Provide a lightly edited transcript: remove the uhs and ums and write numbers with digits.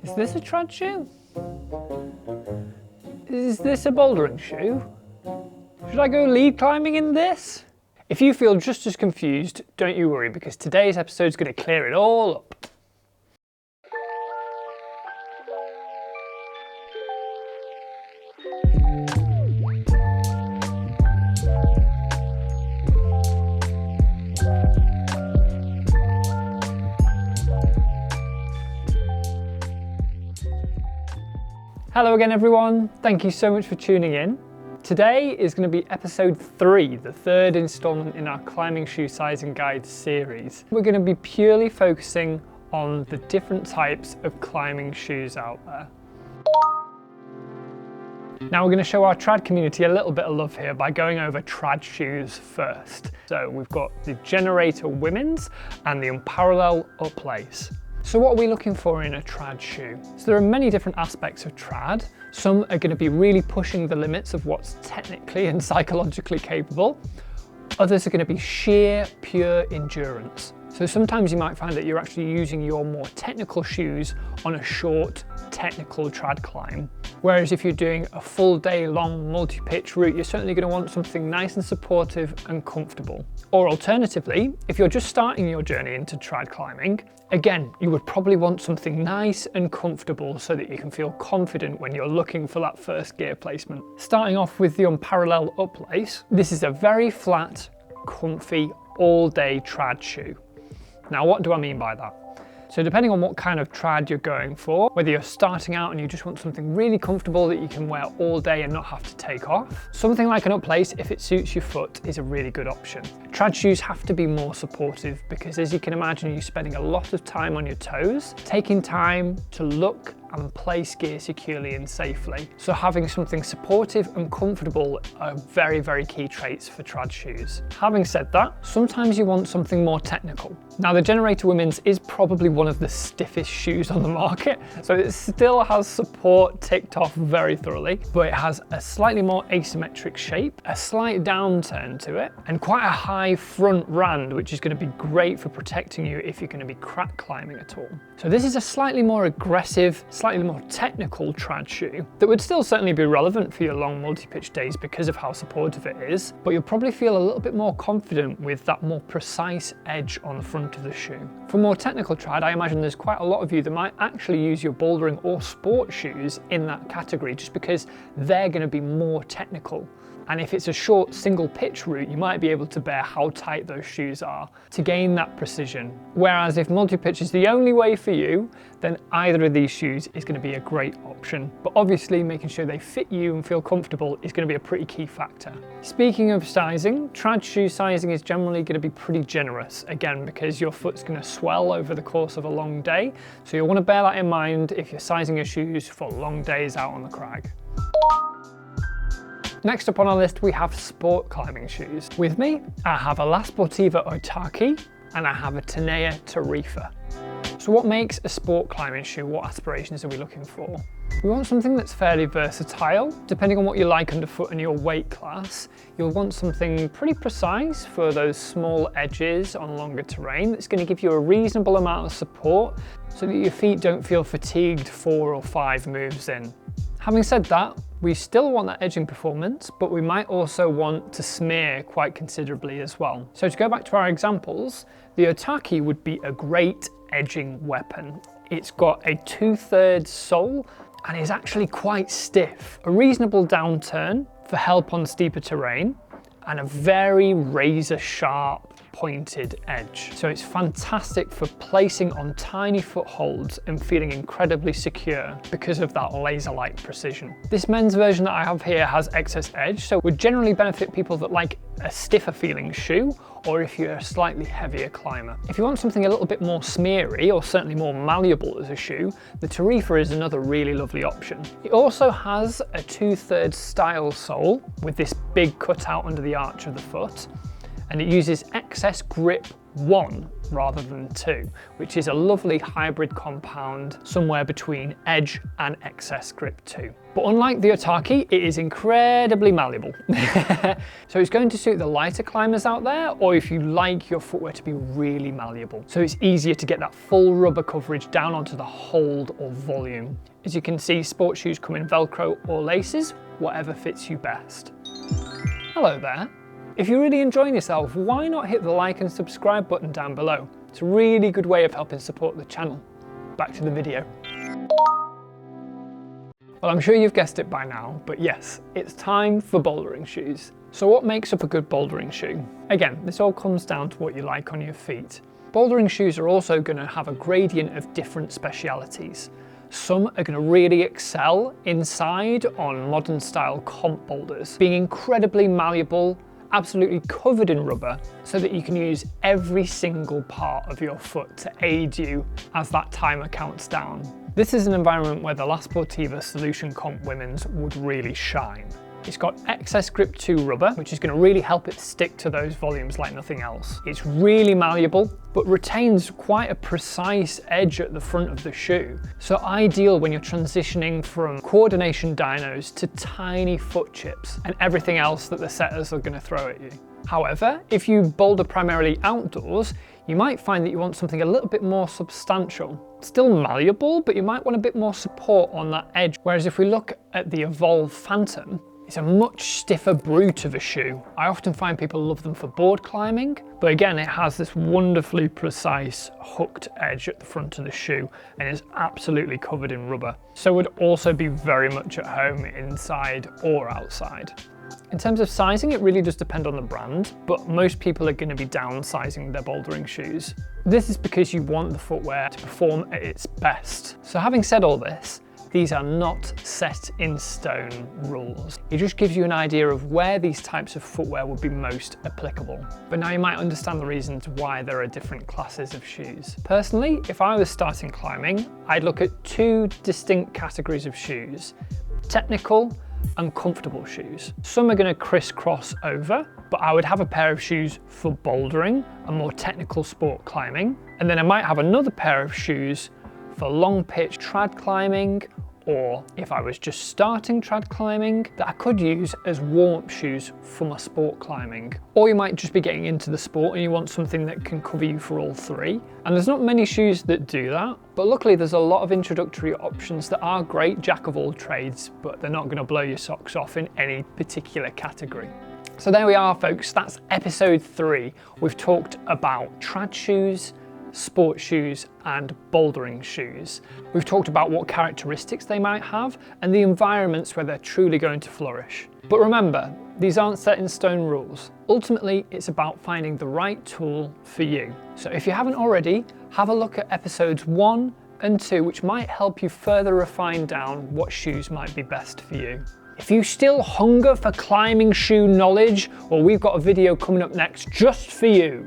Is this a trad shoe? Is this a bouldering shoe? Should I go lead climbing in this? If you feel just as confused, don't you worry, because today's episode is going to clear it all up. Hello again everyone, thank you so much for tuning in. Today is going to be episode 3, the third installment in our climbing shoe sizing guide series. We're going to be purely focusing on the different types of climbing shoes out there. Now we're going to show our trad community a little bit of love here by going over trad shoes first. So we've got the Generator Women's and the Unparallel UP Lace. So what are we looking for in a trad shoe? So there are many different aspects of trad. Some are going to be really pushing the limits of what's technically and psychologically capable. Others are going to be sheer, pure endurance. So sometimes you might find that you're actually using your more technical shoes on a short, technical trad climb. Whereas if you're doing a full day long multi-pitch route, you're certainly going to want something nice and supportive and comfortable. Or alternatively, if you're just starting your journey into trad climbing, again, you would probably want something nice and comfortable so that you can feel confident when you're looking for that first gear placement. Starting off with the Unparallel UP Lace, this is a very flat, comfy, all-day trad shoe. Now, what do I mean by that? So depending on what kind of trad you're going for, whether you're starting out and you just want something really comfortable that you can wear all day and not have to take off, something like an UP Lace, if it suits your foot, is a really good option. Trad shoes have to be more supportive because, as you can imagine, you're spending a lot of time on your toes, taking time to look and place gear securely and safely. So having something supportive and comfortable are very, very key traits for trad shoes. Having said that, sometimes you want something more technical. Now, the Generator Women's is probably one of the stiffest shoes on the market, so it still has support ticked off very thoroughly, but it has a slightly more asymmetric shape, a slight downturn to it, and quite a high front rand, which is going to be great for protecting you if you're going to be crack climbing at all. So this is a slightly more aggressive, slightly more technical trad shoe that would still certainly be relevant for your long multi-pitch days because of how supportive it is, but you'll probably feel a little bit more confident with that more precise edge on the front of the shoe. For more technical trad, I imagine there's quite a lot of you that might actually use your bouldering or sport shoes in that category just because they're going to be more technical. And if it's a short single pitch route, you might be able to bear how tight those shoes are to gain that precision. Whereas if multi-pitch is the only way for you, then either of these shoes is going to be a great option. But obviously making sure they fit you and feel comfortable is going to be a pretty key factor. Speaking of sizing, trad shoe sizing is generally going to be pretty generous, again, because your foot's going to swell over the course of a long day. So you'll want to bear that in mind if you're sizing your shoes for long days out on the crag. Next up on our list, we have sport climbing shoes. With me, I have a Sportiva Otaki and I have a Tenaya Tarifa. So what makes a sport climbing shoe? What aspirations are we looking for? We want something that's fairly versatile. Depending on what you like underfoot and your weight class, you'll want something pretty precise for those small edges on longer terrain that's going to give you a reasonable amount of support so that your feet don't feel fatigued 4 or 5 moves in. Having said that, we still want that edging performance, but we might also want to smear quite considerably as well. So to go back to our examples, the Otaki would be a great edging weapon. It's got a 2/3 sole and is actually quite stiff. A reasonable downturn for help on steeper terrain and a very razor sharp pointed edge. So it's fantastic for placing on tiny footholds and feeling incredibly secure because of that laser-like precision. This men's version that I have here has excess edge, so would generally benefit people that like a stiffer feeling shoe, or if you're a slightly heavier climber. If you want something a little bit more smeary, or certainly more malleable as a shoe, the Tarifa is another really lovely option. It also has a 2/3 style sole with this big cutout under the arch of the foot, and it uses excess grip 1 rather than 2, which is a lovely hybrid compound somewhere between Edge and Excess Grip 2. But unlike the Otaki, it is incredibly malleable. So it's going to suit the lighter climbers out there, or if you like your footwear to be really malleable. So it's easier to get that full rubber coverage down onto the hold or volume. As you can see, sports shoes come in Velcro or laces, whatever fits you best. Hello there. If you're really enjoying yourself, why not hit the like and subscribe button down below? It's a really good way of helping support the channel. Back to the video. Well, I'm sure you've guessed it by now, but yes, it's time for bouldering shoes. So what makes up a good bouldering shoe? Again, this all comes down to what you like on your feet. Bouldering shoes are also going to have a gradient of different specialities. Some are going to really excel inside on modern style comp boulders, being incredibly malleable, absolutely covered in rubber, so that you can use every single part of your foot to aid you as that timer counts down. This is an environment where the La Sportiva Solution Comp Women's would really shine. It's got Excess Grip 2 rubber, which is going to really help it stick to those volumes like nothing else. It's really malleable, but retains quite a precise edge at the front of the shoe. So ideal when you're transitioning from coordination dynos to tiny foot chips and everything else that the setters are going to throw at you. However, if you boulder primarily outdoors, you might find that you want something a little bit more substantial. Still malleable, but you might want a bit more support on that edge. Whereas if we look at the Evolv Phantom, it's a much stiffer brute of a shoe. I often find people love them for board climbing, but again, it has this wonderfully precise hooked edge at the front of the shoe and is absolutely covered in rubber. So would also be very much at home inside or outside. In terms of sizing, it really does depend on the brand, but most people are going to be downsizing their bouldering shoes. This is because you want the footwear to perform at its best. So having said all this, these are not set in stone rules. It just gives you an idea of where these types of footwear would be most applicable. But now you might understand the reasons why there are different classes of shoes. Personally, if I was starting climbing, I'd look at 2 distinct categories of shoes: technical and comfortable shoes. Some are going to crisscross over, but I would have a pair of shoes for bouldering and more technical sport climbing. And then I might have another pair of shoes for long pitch trad climbing, or if I was just starting trad climbing, that I could use as warm-up shoes for my sport climbing. Or you might just be getting into the sport and you want something that can cover you for all 3. And there's not many shoes that do that, but luckily there's a lot of introductory options that are great jack of all trades, but they're not going to blow your socks off in any particular category. So there we are, folks, that's episode 3. We've talked about trad shoes, sports shoes and bouldering shoes. We've talked about what characteristics they might have and the environments where they're truly going to flourish. But remember, these aren't set in stone rules. Ultimately, it's about finding the right tool for you. So if you haven't already, have a look at episodes 1 and 2, which might help you further refine down what shoes might be best for you. If you still hunger for climbing shoe knowledge, well, we've got a video coming up next just for you.